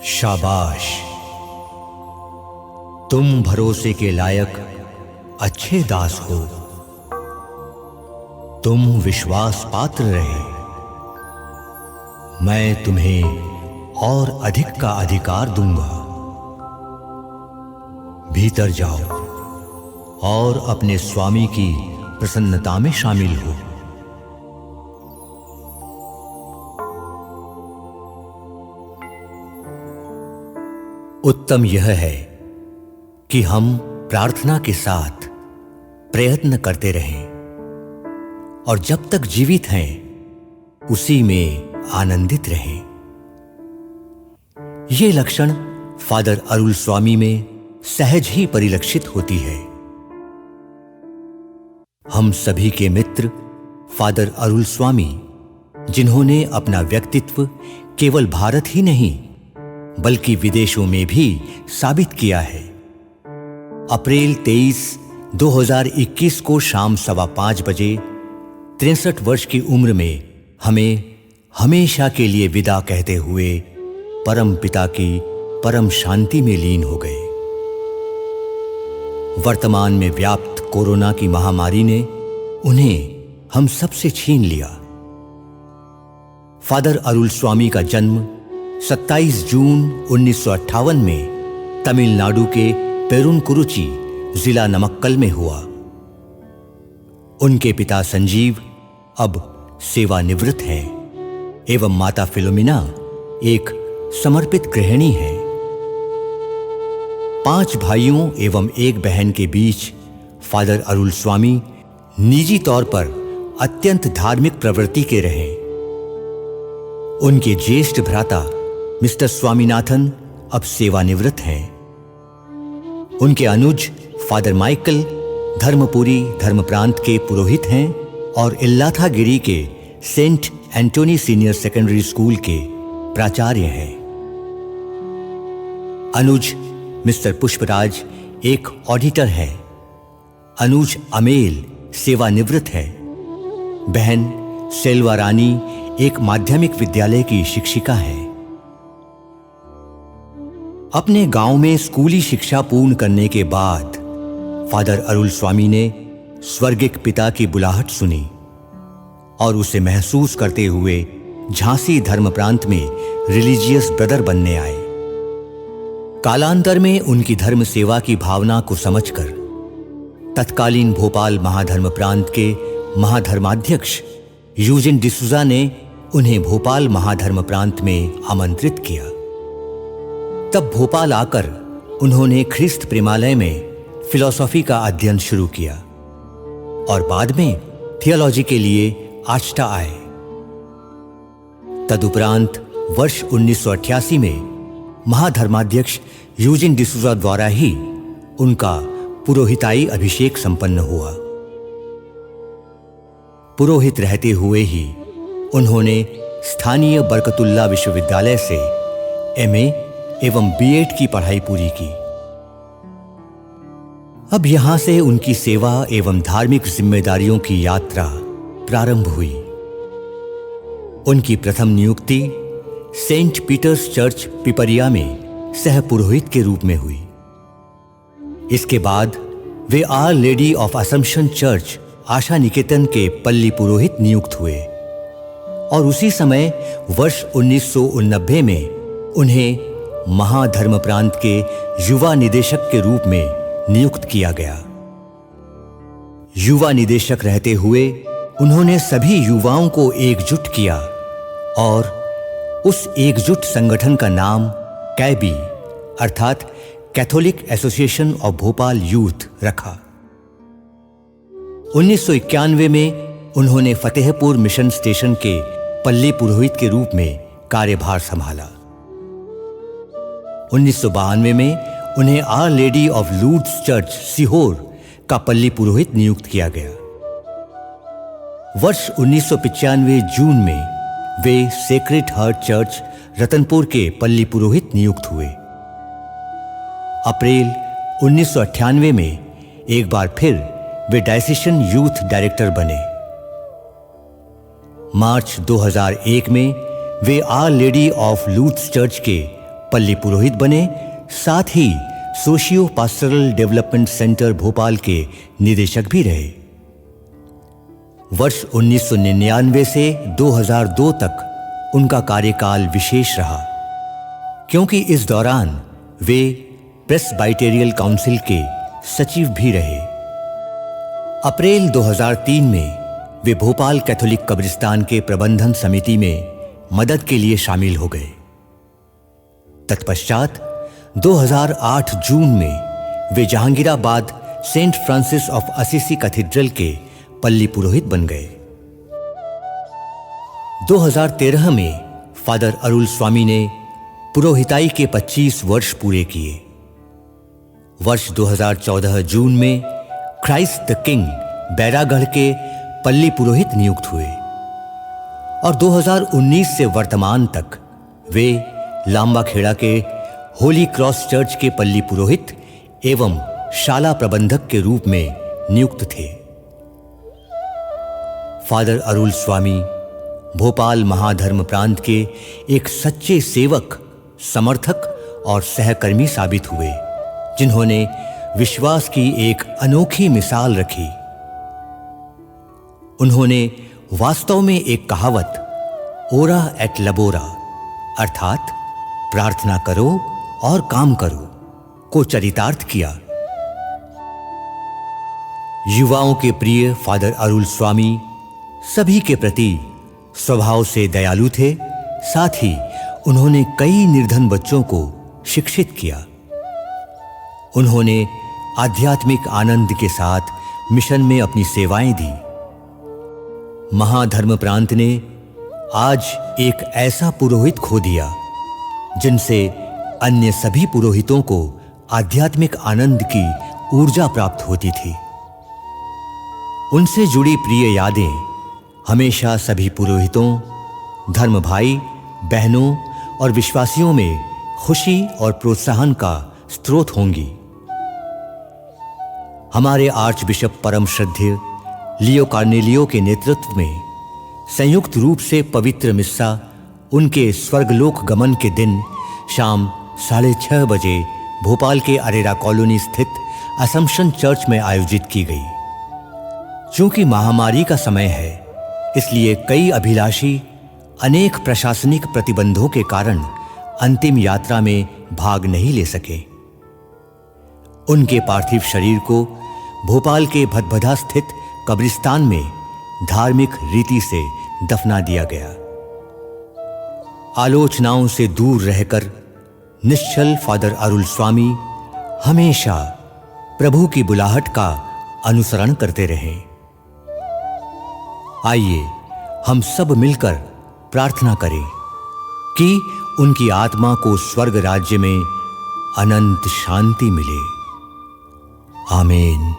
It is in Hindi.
शाबाश, तुम भरोसे के लायक अच्छे दास हो। तुम विश्वास पात्र रहे। मैं तुम्हें और अधिक का अधिकार दूंगा। भीतर जाओ और अपने स्वामी की प्रसन्नता में शामिल हो। उत्तम यह है कि हम प्रार्थना के साथ प्रयत्न करते रहें और जब तक जीवित हैं उसी में आनंदित रहें। ये लक्षण फादर अरुल स्वामी में सहज ही परिलक्षित होती है। हम सभी के मित्र फादर अरुल स्वामी, जिन्होंने अपना व्यक्तित्व केवल भारत ही नहीं बल्कि विदेशों में भी साबित किया है, अप्रैल 23, 2021 को शाम 5:15 बजे 63 वर्ष की उम्र में हमें हमेशा के लिए विदा कहते हुए परम पिता की परम शांति में लीन हो गए। वर्तमान में व्याप्त कोरोना की महामारी ने उन्हें हम सबसे छीन लिया। फादर अरुल स्वामी का जन्म 27 जून 1958 में तमिलनाडु के पेरुनकुरुची, जिला नमक्कल में हुआ। उनके पिता संजीव अब सेवानिवृत्त हैं एवं माता फिलोमिना एक समर्पित गृहिणी है। 5 भाइयों एवं 1 बहन के बीच फादर अरुल स्वामी निजी तौर पर अत्यंत धार्मिक प्रवृत्ति के रहे। उनके ज्येष्ठ भ्राता मिस्टर स्वामीनाथन अब सेवानिवृत्त हैं। उनके अनुज फादर माइकल धर्मपुरी धर्म प्रांत के पुरोहित हैं और इल्लाथागिरी के saint Antony senior secondary school के प्राचार्य हैं। अनुज मिस्टर पुष्पराज एक ऑडिटर है। अनुज अमेल सेवानिवृत्त है। बहन सेल्वा रानी एक माध्यमिक विद्यालय की शिक्षिका है। अपने गांव में स्कूली शिक्षा पूर्ण करने के बाद फादर अरुल स्वामी ने स्वर्गिक पिता की बुलाहट सुनी और उसे महसूस करते हुए झांसी धर्म प्रांत में रिलीजियस ब्रदर बनने आए। कालांतर में उनकी धर्म सेवा की भावना को समझकर तत्कालीन भोपाल महाधर्म प्रांत के महाधर्माध्यक्ष यूजिन डिसूजा ने उन्हें भोपाल महाधर्म प्रांत में आमंत्रित किया। तब भोपाल आकर उन्होंने ख्रिस्त प्रेमालय में फिलॉसफी का अध्ययन शुरू किया और बाद में थियोलॉजी के लिए आष्टा आए। तदुपरांत वर्ष 1988 में महाधर्माध्यक्ष यूजिन डिसूजा द्वारा ही उनका पुरोहिताई अभिषेक संपन्न हुआ। पुरोहित रहते हुए ही उन्होंने स्थानीय बरकतुल्ला विश्वविद्यालय से एमए एवं बीएड की पढ़ाई पूरी की। अब यहां से उनकी सेवा एवं धार्मिक जिम्मेदारियों की यात्रा प्रारंभ हुई। उनकी प्रथम नियुक्ति सेंट पीटर्स चर्च पिपरिया में सह पुरोहित के रूप में हुई। इसके बाद वे Our Lady of Assumption Church Asha Niketan के पल्ली पुरोहित नियुक्त हुए और उसी समय वर्ष 1989 में उन्हें महाधर्म प्रांत के युवा निदेशक के रूप में नियुक्त किया गया। युवा निदेशक रहते हुए उन्होंने सभी युवाओं को एकजुट किया और उस एकजुट संगठन का नाम कैबी अर्थात Catholic association of Bhopal youth रखा। 1991 में उन्होंने फतेहपुर मिशन स्टेशन के पल्ली पुरोहित के रूप में कार्यभार संभाला। 1992 में उन्हें Our Lady of Lourdes Church Sehore का पल्ली पुरोहित नियुक्त किया गया। वर्ष 1995 जून में वे सेक्रेड हार्ट चर्च रतनपुर के पल्ली पुरोहित नियुक्त हुए। अप्रैल 1998 में एक बार फिर वे डायसीशन यूथ डायरेक्टर बने। मार्च 2001 में वे Our Lady of Lourdes Church के पल्ली पुरोहित बने, साथ ही socio pastoral development centre Bhopal के निदेशक भी रहे। वर्ष 1999 से 2002 तक उनका कार्यकाल विशेष रहा, क्योंकि इस दौरान वे प्रेस्बाइटेरियल काउंसिल के सचिव भी रहे। अप्रैल 2003 में वे भोपाल कैथोलिक कब्रिस्तान के प्रबंधन समिति में मदद के लिए शामिल हो गए। तत्पश्चात 2008 जून में वे Jahangirabad Saint Francis of Assisi Cathedral के पल्ली पुरोहित बन गए। 2013 में फादर अरुल स्वामी ने पुरोहिताई के 25 वर्ष पूरे किए। वर्ष 2014 जून में क्राइस्ट द किंग बैरागढ़ के पल्ली पुरोहित नियुक्त हुए और 2019 से वर्तमान तक वे लांबाखेड़ा के होली क्रॉस चर्च के पल्ली पुरोहित एवं शाला प्रबंधक के रूप में नियुक्त थे। फादर अरुल स्वामी भोपाल महाधर्म प्रांत के एक सच्चे सेवक, समर्थक और सहकर्मी साबित हुए, जिन्होंने विश्वास की एक अनोखी मिसाल रखी। उन्होंने वास्तव में एक कहावत ओरा एट लबोरा अर्थात प्रार्थना करो और काम करो को चरितार्थ किया। युवाओं के प्रिय फादर अरुल स्वामी सभी के प्रति स्वभाव से दयालु थे। साथ ही उन्होंने कई निर्धन बच्चों को शिक्षित किया। उन्होंने आध्यात्मिक आनंद के साथ मिशन में अपनी सेवाएं दी। महाधर्म प्रांत ने आज एक ऐसा पुरोहित खो दिया जिनसे अन्य सभी पुरोहितों को आध्यात्मिक आनंद की ऊर्जा प्राप्त होती थी। उनसे जुड़ी प्रिय यादें हमेशा सभी पुरोहितों, धर्म भाई बहनों और विश्वासियों में खुशी और प्रोत्साहन का स्रोत होंगी। हमारे आर्च बिशप परम श्रद्धेय लियो कार्नेलियो के नेतृत्व में संयुक्त रूप से पवित्र मिस्सा उनके स्वर्गलोक गमन के दिन शाम 6:30 बजे भोपाल के अरेरा कॉलोनी स्थित असम्पशन चर्च में आयोजित की गई। चूंकि महामारी का समय है, इसलिए कई अभिलाषी अनेक प्रशासनिक प्रतिबंधों के कारण अंतिम यात्रा में भाग नहीं ले सके। उनके पार्थिव शरीर को भोपाल के भदभदा स्थित कब्रिस्तान में धार्मिक रीति से दफना दिया गया। आलोचनाओं से दूर रहकर निश्चल फादर अरुल स्वामी हमेशा प्रभु की बुलाहट का अनुसरण करते रहे। आइए हम सब मिलकर प्रार्थना करें कि उनकी आत्मा को स्वर्ग राज्य में अनंत शांति मिले। आमीन।